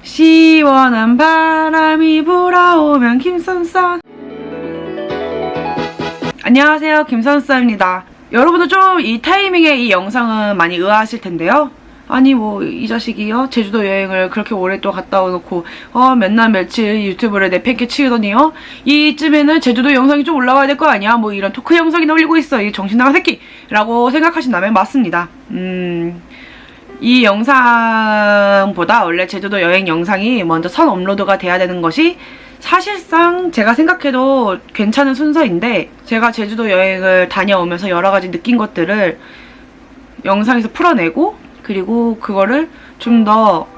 시원한 바람이 불어오면 김선선. 안녕하세요, 김선선입니다. 여러분도 좀 이 타이밍에 이 영상은 많이 의아하실 텐데요. 아니 뭐 이 자식이요? 제주도 여행을 그렇게 오래 또 갔다 오놓고 몇 날 며칠 유튜브를 내팽개 치더니요? 이쯤에는 제주도 영상이 좀 올라와야 될 거 아니야? 뭐 이런 토크 영상이나 올리고 있어, 이 정신나간 새끼! 라고 생각하신다면 맞습니다. 이 영상보다 원래 제주도 여행 영상이 먼저 선 업로드가 돼야 되는 것이 사실상 제가 생각해도 괜찮은 순서인데, 제가 제주도 여행을 다녀오면서 여러 가지 느낀 것들을 영상에서 풀어내고, 그리고 그거를 좀 더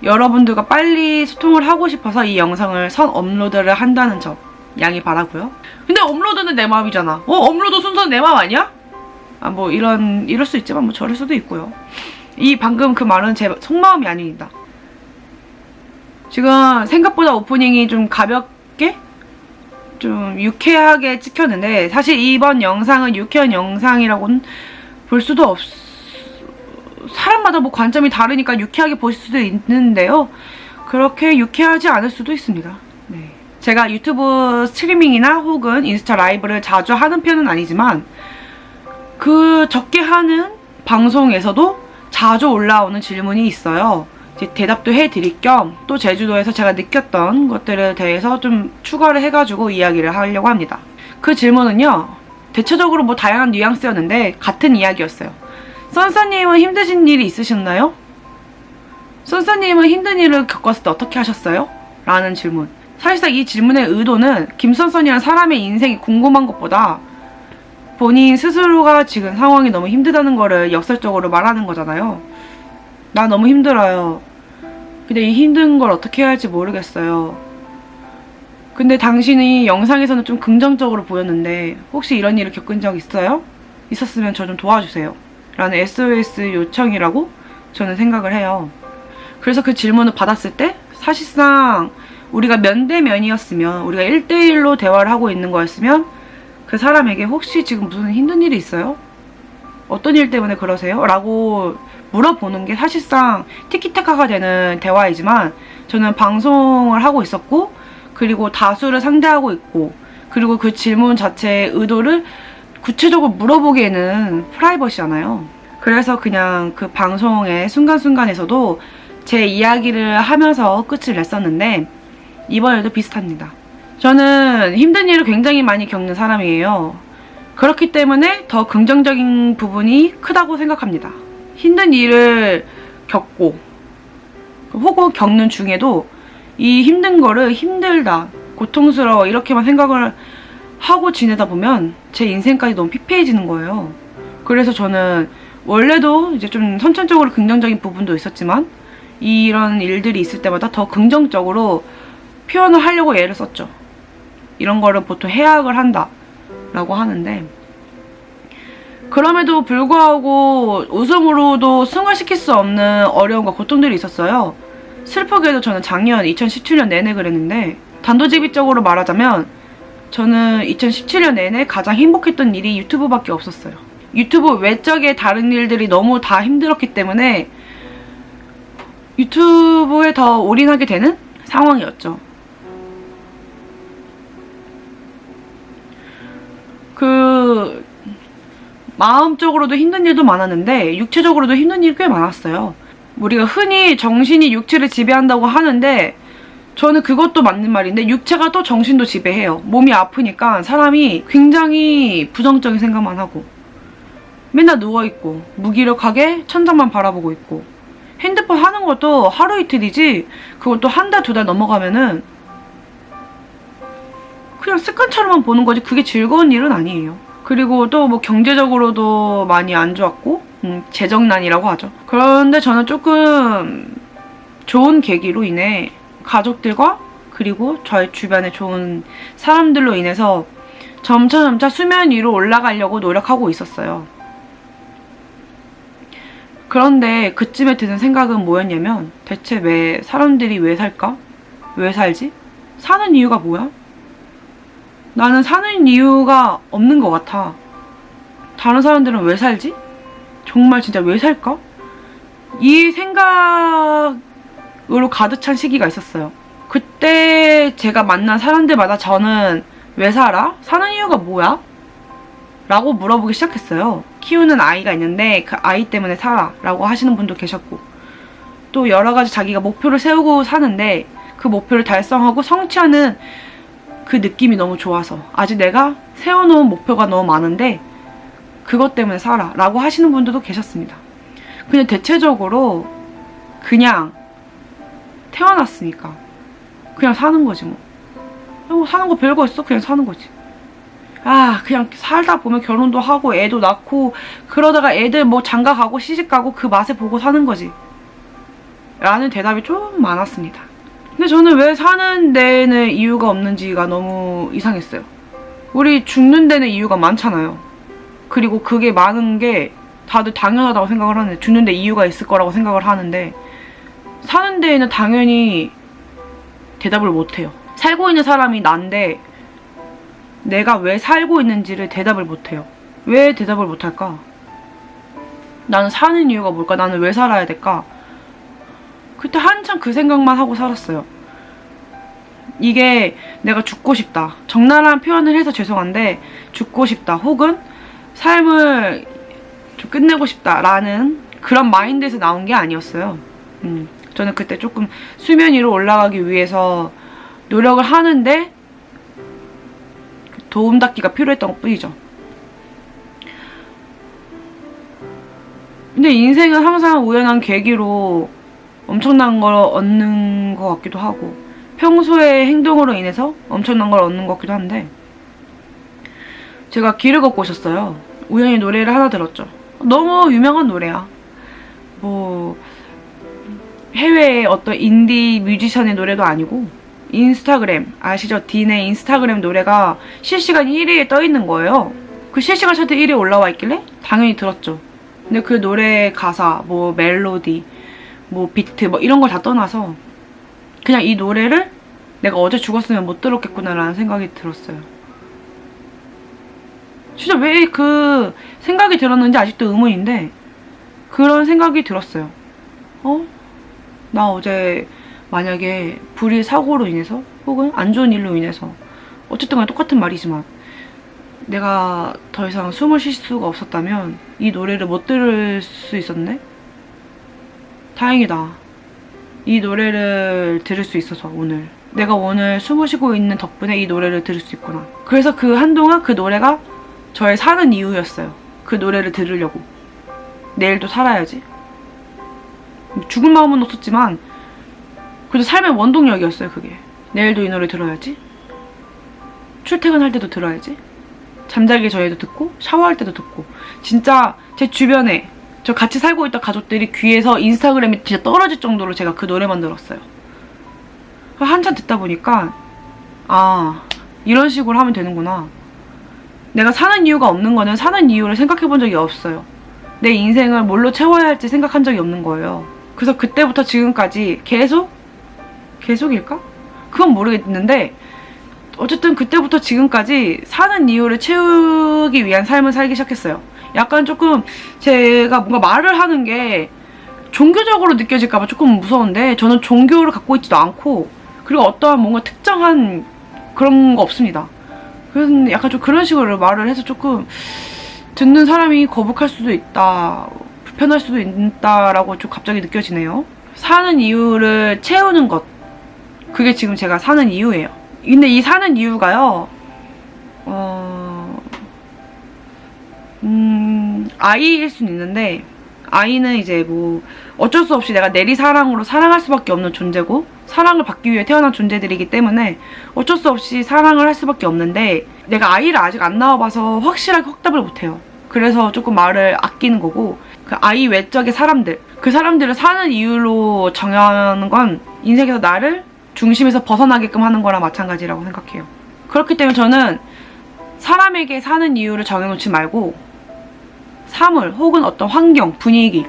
여러분들과 빨리 소통을 하고 싶어서 이 영상을 선 업로드를 한다는 점 양해 바라고요. 근데 업로드는 내 마음이잖아. 업로드 순서는 내 마음 아니야? 뭐 이럴 수 있지만 뭐 저럴 수도 있고요. 이 방금 그 말은 제 속마음이 아닙니다. 지금 생각보다 오프닝이 좀 가볍게 좀 유쾌하게 찍혔는데, 사실 이번 영상은 유쾌한 영상이라고는 볼 수도 사람마다 뭐 관점이 다르니까 유쾌하게 보실 수도 있는데요. 그렇게 유쾌하지 않을 수도 있습니다. 네. 제가 유튜브 스트리밍이나 혹은 인스타 라이브를 자주 하는 편은 아니지만, 그 적게 하는 방송에서도 자주 올라오는 질문이 있어요. 이제 대답도 해드릴 겸 또 제주도에서 제가 느꼈던 것들에 대해서 좀 추가를 해가지고 이야기를 하려고 합니다. 그 질문은요, 대체적으로 뭐 다양한 뉘앙스였는데 같은 이야기였어요. 선사님은 힘드신 일이 있으셨나요? 선사님은 힘든 일을 겪었을 때 어떻게 하셨어요? 라는 질문. 사실상 이 질문의 의도는 김선선이라는 사람의 인생이 궁금한 것보다 본인 스스로가 지금 상황이 너무 힘들다는 거를 역설적으로 말하는 거잖아요. 나 너무 힘들어요. 근데 이 힘든 걸 어떻게 해야 할지 모르겠어요. 근데 당신이 영상에서는 좀 긍정적으로 보였는데 혹시 이런 일을 겪은 적 있어요? 있었으면 저 좀 도와주세요. 라는 SOS 요청이라고 저는 생각을 해요. 그래서 그 질문을 받았을 때 사실상 우리가 면대면이었으면, 우리가 1대1로 대화를 하고 있는 거였으면 그 사람에게 혹시 지금 무슨 힘든 일이 있어요? 어떤 일 때문에 그러세요? 라고 물어보는 게 사실상 티키타카가 되는 대화이지만, 저는 방송을 하고 있었고, 그리고 다수를 상대하고 있고, 그리고 그 질문 자체의 의도를 구체적으로 물어보기에는 프라이버시잖아요. 그래서 그냥 그 방송의 순간순간에서도 제 이야기를 하면서 끝을 냈었는데, 이번에도 비슷합니다. 저는 힘든 일을 굉장히 많이 겪는 사람이에요. 그렇기 때문에 더 긍정적인 부분이 크다고 생각합니다. 힘든 일을 겪고 혹은 겪는 중에도 이 힘든 거를 힘들다, 고통스러워 이렇게만 생각을 하고 지내다 보면 제 인생까지 너무 피폐해지는 거예요. 그래서 저는 원래도 이제 좀 선천적으로 긍정적인 부분도 있었지만, 이런 일들이 있을 때마다 더 긍정적으로 표현을 하려고 애를 썼죠. 이런 거를 보통 해악을 한다 라고 하는데, 그럼에도 불구하고 웃음으로도 승화시킬 수 없는 어려움과 고통들이 있었어요. 슬프게도 저는 작년 2017년 내내 그랬는데, 단도직입적으로 말하자면 저는 2017년 내내 가장 행복했던 일이 유튜브밖에 없었어요. 유튜브 외적의 다른 일들이 너무 다 힘들었기 때문에 유튜브에 더 올인하게 되는 상황이었죠. 마음적으로도 힘든 일도 많았는데 육체적으로도 힘든 일이 꽤 많았어요. 우리가 흔히 정신이 육체를 지배한다고 하는데, 저는 그것도 맞는 말인데 육체가 또 정신도 지배해요. 몸이 아프니까 사람이 굉장히 부정적인 생각만 하고 맨날 누워있고 무기력하게 천장만 바라보고 있고, 핸드폰 하는 것도 하루 이틀이지 그것도 한 달, 두 달 넘어가면은 그냥 습관처럼만 보는 거지 그게 즐거운 일은 아니에요. 그리고 또 뭐 경제적으로도 많이 안 좋았고, 재정난이라고 하죠. 그런데 저는 조금 좋은 계기로 인해 가족들과 그리고 저의 주변에 좋은 사람들로 인해서 점차 수면 위로 올라가려고 노력하고 있었어요. 그런데 그쯤에 드는 생각은 뭐였냐면, 대체 사람들이 왜 살까? 왜 살지? 사는 이유가 뭐야? 나는 사는 이유가 없는 것 같아. 다른 사람들은 왜 살지? 정말 진짜 왜 살까? 이 생각을 가득 찬 시기가 있었어요. 그때 제가 만난 사람들마다 저는 왜 살아? 사는 이유가 뭐야? 라고 물어보기 시작했어요. 키우는 아이가 있는데 그 아이 때문에 살아 라고 하시는 분도 계셨고, 또 여러 가지 자기가 목표를 세우고 사는데 그 목표를 달성하고 성취하는 그 느낌이 너무 좋아서, 아직 내가 세워놓은 목표가 너무 많은데 그것 때문에 살아 라고 하시는 분들도 계셨습니다. 그냥 대체적으로 그냥 태어났으니까 그냥 사는 거지 뭐. 사는 거 별거 있어? 그냥 사는 거지. 그냥 살다 보면 결혼도 하고 애도 낳고 그러다가 애들 뭐 장가 가고 시집 가고 그 맛에 보고 사는 거지 라는 대답이 좀 많았습니다. 근데 저는 왜 사는 데는 이유가 없는지가 너무 이상했어요. 우리 죽는 데는 이유가 많잖아요. 그리고 그게 많은 게 다들 당연하다고 생각을 하는데, 죽는 데 이유가 있을 거라고 생각을 하는데, 사는 데에는 당연히 대답을 못해요. 살고 있는 사람이 난데 내가 왜 살고 있는지를 대답을 못해요. 왜 대답을 못할까? 나는 사는 이유가 뭘까? 나는 왜 살아야 될까? 그때 한참 그 생각만 하고 살았어요. 이게 내가 죽고 싶다, 적나라한 표현을 해서 죄송한데 죽고 싶다, 혹은 삶을 좀 끝내고 싶다라는 그런 마인드에서 나온 게 아니었어요. 저는 그때 조금 수면 위로 올라가기 위해서 노력을 하는데 도움닫기가 필요했던 것 뿐이죠. 근데 인생은 항상 우연한 계기로 엄청난 걸 얻는 것 같기도 하고, 평소의 행동으로 인해서 엄청난 걸 얻는 것 같기도 한데, 제가 길을 걷고 있었어요. 우연히 노래를 하나 들었죠. 너무 유명한 노래야. 뭐 해외의 어떤 인디 뮤지션의 노래도 아니고, 인스타그램 아시죠? 딘의 인스타그램 노래가 실시간 1위에 떠있는 거예요. 그 실시간 차트 1위에 올라와 있길래 당연히 들었죠. 근데 그 노래 가사, 뭐 멜로디, 뭐 비트, 뭐 이런 걸 다 떠나서 그냥 이 노래를 내가 어제 죽었으면 못 들었겠구나 라는 생각이 들었어요. 진짜 왜 그 생각이 들었는지 아직도 의문인데 그런 생각이 들었어요. 나 어제 만약에 불의 사고로 인해서 혹은 안 좋은 일로 인해서, 어쨌든 간에 똑같은 말이지만 내가 더 이상 숨을 쉴 수가 없었다면 이 노래를 못 들을 수 있었네? 다행이다. 이 노래를 들을 수 있어서 오늘 내가 오늘 숨을 쉬고 있는 덕분에 이 노래를 들을 수 있구나. 그래서 그 한동안 그 노래가 저의 사는 이유였어요. 그 노래를 들으려고. 내일도 살아야지. 죽을 마음은 없었지만 그래도 삶의 원동력이었어요. 그게. 내일도 이 노래 들어야지. 출퇴근할 때도 들어야지. 잠자기 전에도 듣고 샤워할 때도 듣고. 진짜 제 주변에 저 같이 살고 있던 가족들이 귀에서 인스타그램이 진짜 떨어질 정도로 제가 그 노래만 들었어요. 한참 듣다 보니까 이런 식으로 하면 되는구나. 내가 사는 이유가 없는 거는 사는 이유를 생각해 본 적이 없어요. 내 인생을 뭘로 채워야 할지 생각한 적이 없는 거예요. 그래서 그때부터 지금까지 계속일까? 그건 모르겠는데 어쨌든 그때부터 지금까지 사는 이유를 채우기 위한 삶을 살기 시작했어요. 약간 조금 제가 뭔가 말을 하는 게 종교적으로 느껴질까봐 조금 무서운데, 저는 종교를 갖고 있지도 않고 그리고 어떠한 뭔가 특정한 그런 거 없습니다. 그래서 약간 좀 그런 식으로 말을 해서 조금 듣는 사람이 거북할 수도 있다, 불편할 수도 있다라고 좀 갑자기 느껴지네요. 사는 이유를 채우는 것, 그게 지금 제가 사는 이유예요. 근데 이 사는 이유가요, 아이일 수는 있는데, 아이는 이제 뭐 어쩔 수 없이 내가 내리사랑으로 사랑할 수밖에 없는 존재고 사랑을 받기 위해 태어난 존재들이기 때문에 어쩔 수 없이 사랑을 할 수밖에 없는데, 내가 아이를 아직 안 낳아봐서 확실하게 확답을 못해요. 그래서 조금 말을 아끼는 거고, 그 아이 외적의 사람들, 그 사람들을 사는 이유로 정하는 건 인생에서 나를 중심에서 벗어나게끔 하는 거랑 마찬가지라고 생각해요. 그렇기 때문에 저는 사람에게 사는 이유를 정해놓지 말고 사물 혹은 어떤 환경, 분위기,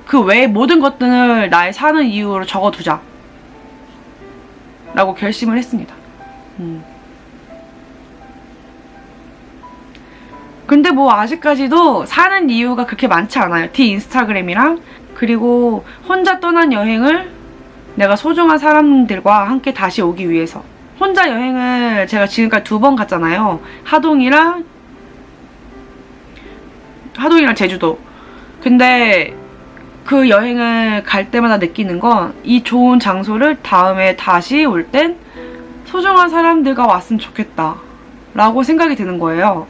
그 외의 모든 것들을 나의 사는 이유로 적어두자 라고 결심을 했습니다. 근데 뭐 아직까지도 사는 이유가 그렇게 많지 않아요. 인스타그램이랑 그리고 혼자 떠난 여행을 내가 소중한 사람들과 함께 다시 오기 위해서. 혼자 여행을 제가 지금까지 2번 갔잖아요. 하동이랑 제주도. 근데 그 여행을 갈 때마다 느끼는 건 이 좋은 장소를 다음에 다시 올 땐 소중한 사람들과 왔으면 좋겠다 라고 생각이 드는 거예요.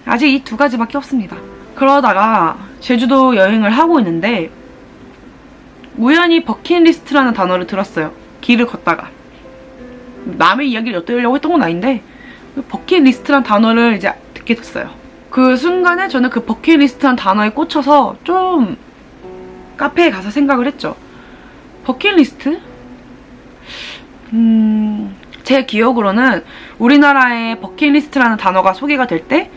아직 이 2가지밖에 없습니다. 그러다가 제주도 여행을 하고 있는데 우연히 버킷리스트라는 단어를 들었어요. 길을 걷다가. 남의 이야기를 엿들으려고 했던 건 아닌데 버킷리스트라는 단어를 이제 듣게 됐어요. 그 순간에 저는 그 버킷리스트라는 단어에 꽂혀서 좀 카페에 가서 생각을 했죠. 버킷리스트? 제 기억으로는 우리나라에 버킷리스트라는 단어가 소개가 될 때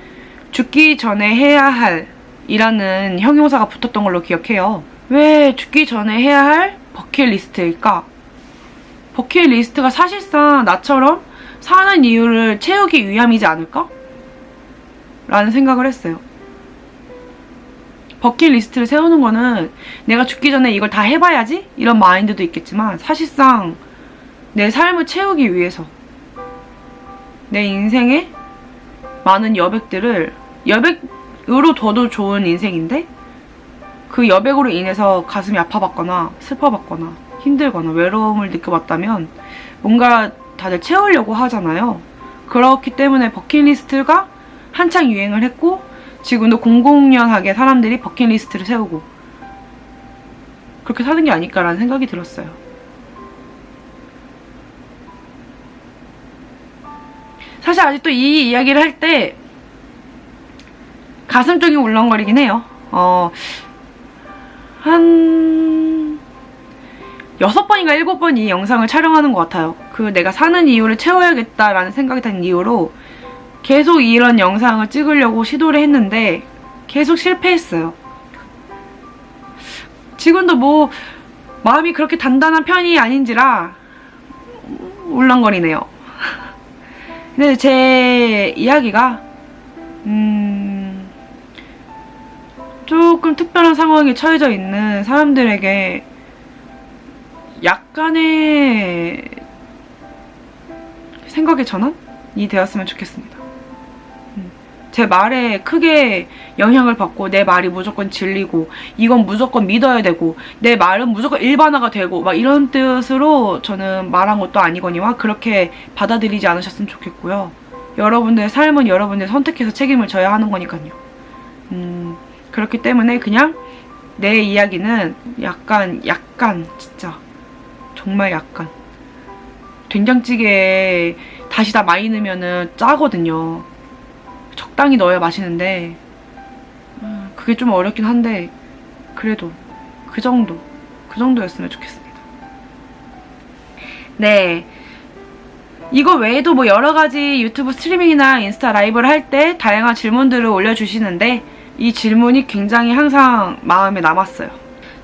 죽기 전에 해야 할 이라는 형용사가 붙었던 걸로 기억해요. 왜 죽기 전에 해야 할 버킷리스트일까? 버킷리스트가 사실상 나처럼 사는 이유를 채우기 위함이지 않을까? 라는 생각을 했어요. 버킷리스트를 세우는 거는 내가 죽기 전에 이걸 다 해봐야지? 이런 마인드도 있겠지만 사실상 내 삶을 채우기 위해서 내 인생의 많은 여백으로 둬도 좋은 인생인데 그 여백으로 인해서 가슴이 아파봤거나 슬퍼봤거나 힘들거나 외로움을 느껴봤다면 뭔가 다들 채우려고 하잖아요. 그렇기 때문에 버킷리스트가 한창 유행을 했고 지금도 공공연하게 사람들이 버킷리스트를 세우고 그렇게 사는 게 아닐까라는 생각이 들었어요. 사실 아직도 이 이야기를 할 때 가슴 쪽이 울렁거리긴 해요. 한 6번인가 7번 이 영상을 촬영하는 것 같아요. 내가 사는 이유를 채워야겠다라는 생각이 든 이유로 계속 이런 영상을 찍으려고 시도를 했는데 계속 실패했어요. 지금도 뭐 마음이 그렇게 단단한 편이 아닌지라 울렁거리네요. 근데 제 이야기가 조금 특별한 상황에 처해져 있는 사람들에게 약간의 생각의 전환이 되었으면 좋겠습니다. 제 말에 크게 영향을 받고 내 말이 무조건 진리고 이건 무조건 믿어야 되고 내 말은 무조건 일반화가 되고 막 이런 뜻으로 저는 말한 것도 아니거니와 그렇게 받아들이지 않으셨으면 좋겠고요. 여러분들의 삶은 여러분들이 선택해서 책임을 져야 하는 거니까요. 그렇기 때문에 그냥 내 이야기는 약간 진짜 정말 약간 된장찌개에 다시다 많이 넣으면은 짜거든요. 적당히 넣어야 맛있는데 그게 좀 어렵긴 한데 그래도 그 정도였으면 좋겠습니다. 네, 이거 외에도 뭐 여러가지 유튜브 스트리밍이나 인스타 라이브를 할 때 다양한 질문들을 올려주시는데 이 질문이 굉장히 항상 마음에 남았어요.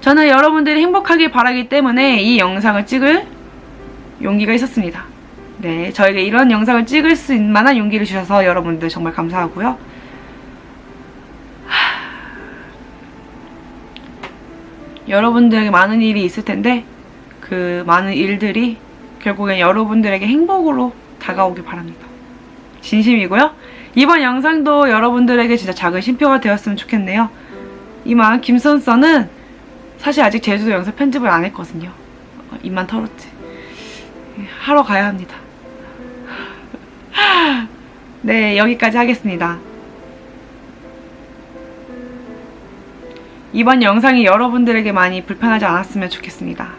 저는 여러분들이 행복하길 바라기 때문에 이 영상을 찍을 용기가 있었습니다. 네, 저에게 이런 영상을 찍을 수 있는 만한 용기를 주셔서 여러분들 정말 감사하고요. 여러분들에게 많은 일이 있을 텐데 그 많은 일들이 결국엔 여러분들에게 행복으로 다가오길 바랍니다. 진심이고요. 이번 영상도 여러분들에게 진짜 작은 쉼표가 되었으면 좋겠네요. 이만 김선서는 사실 아직 제주도 영상 편집을 안 했거든요. 입만 털었지. 하러 가야 합니다. 네, 여기까지 하겠습니다. 이번 영상이 여러분들에게 많이 불편하지 않았으면 좋겠습니다.